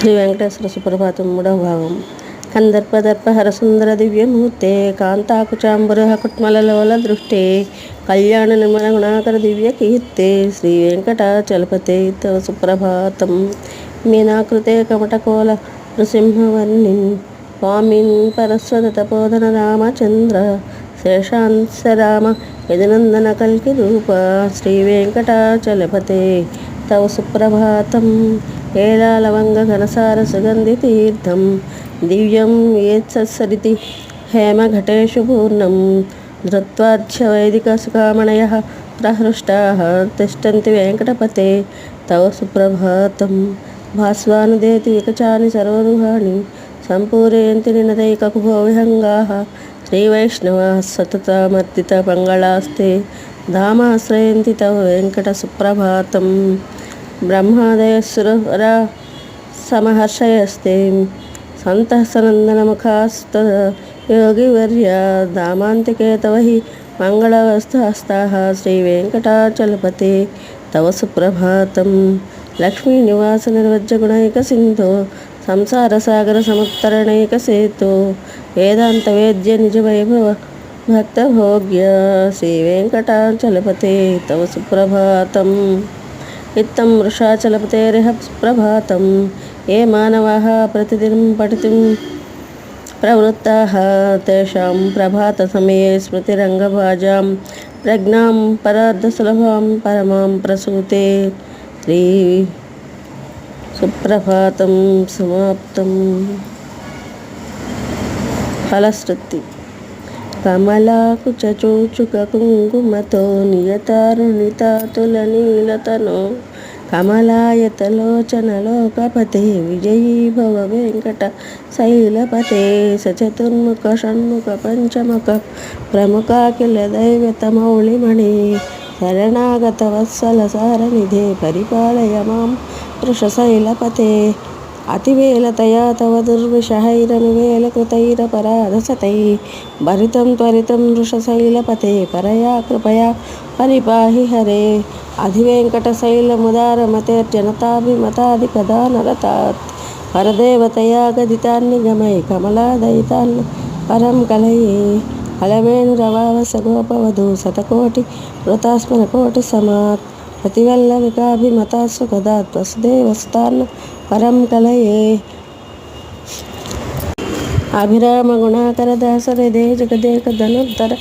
శ్రీ వెంకటేశ్వర సుప్రభాతం మూడవ భాగం. కందర్పదర్పహర సుందర దివ్యమూర్తే కాంతాకుచాంబుర కుట్మలలోల దృష్టే కళ్యాణ నిర్మల గుణాకర దివ్య కీర్తే శ్రీ వెంకటాచలపతే తవ సుప్రభాతం. మీనాకృతే కమటకోల నృసింహవర్ణిన్ స్వామిన్ పరస్వత తపోధన రామచంద్ర శేషాంశ రామ యజనందన కల్కి రూప శ్రీ వెంకటాచలపతే తవ సుప్రభాతం. ఏలాలవంగ ఘనసార సుగంధి తీర్థం దివ్యం ఏత్సరితి హేమఘటేషు పూర్ణం ధృత్వాధ్య వైదిక సుకామణయ ప్రహృష్టాః తిష్టంతి వెంకటపతే తవ సుప్రభాతం. భాస్వానుదేతి వికచాని సర్వరుహాణి సంపూరయంతి నినదైకకుభో విహంగాః శ్రీవైష్ణవాః సతతమర్దిత మంగళాస్తే ధామాశ్రయంతి తవ వెంకట సుప్రభాతం. బ్రహ్మాదయస్సురా సమహర్షయస్తే సంతః సనందనముఖాస్త యోగివర్య దామాంతికే తవ హి మంగళవస్థాస్తాః శ్రీ వెంకటాచలపతే తవ సుప్రభాతం. లక్ష్మీ నివాస నిర్వజ్య గుణైక సింధో సంసార సాగర సముత్తరణైక సేతో వేదాంత వేద్య నిజ వైభవ భక్త భోగ్య శ్రీ వెంకటాచలపతే తవ సుప్రభాతం. ఇత్తం వృషాచలపతేరిహ సుప్రభాతం. ఏ మానవాః ప్రతిదినం పఠితుం ప్రవృత్తాః తేషాం ప్రభాత సమయే స్మృతిరంగభాజాం ప్రజ్ఞాం పరార్ధసులభాం పరమాం ప్రసూతే. శ్రీ సుప్రభాతం సమాప్తం. ఫలశ్రుతి. కమలాకుచూచుక కుంకుమతో నియతారుణితాతుల నీలతనో కమలాయతలోచనలోకపతే విజయీ భవ వెంకట శైలపతే సచతుర్ముఖ షణ్ముఖ పంచముఖ ప్రముఖాఖిల దైవతమౌళిమణి శరణాగత వత్సల సారనిధే పరిపాలయ మాం వృషశైలపతే. అతివేలతయా తవ దుర్విషహైరనువేలకృతైరపరాధసతై భరితం త్వరితం వృషశైలపతే పరయా కృపయా పరిపాహి హరే. అధివేంకటశైలముదారమతేర్జనతాభిమతాధికదానరతాత్ పరదేవతయా గదితాన్నిగమై కమలాదయితాన్ పరం కలయే. అలవేణురవావస గోపవధూ శతకోటి వృతాస్మరకోటి సమాత్ ప్రతివల్లవికాభిమతాస్వగదాత్ వసుదేవసుతాన్ పరం కలయే. అభిరామ గుణాకర దాసరిదే జగదేక ధనుర్ధర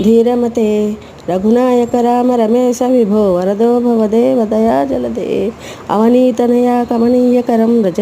ధీరమతే రఘునాయక రామ రమేశ విభో వరదో భవదేవ దయా జలదే అవనీతనయా కమనీయకరం రజ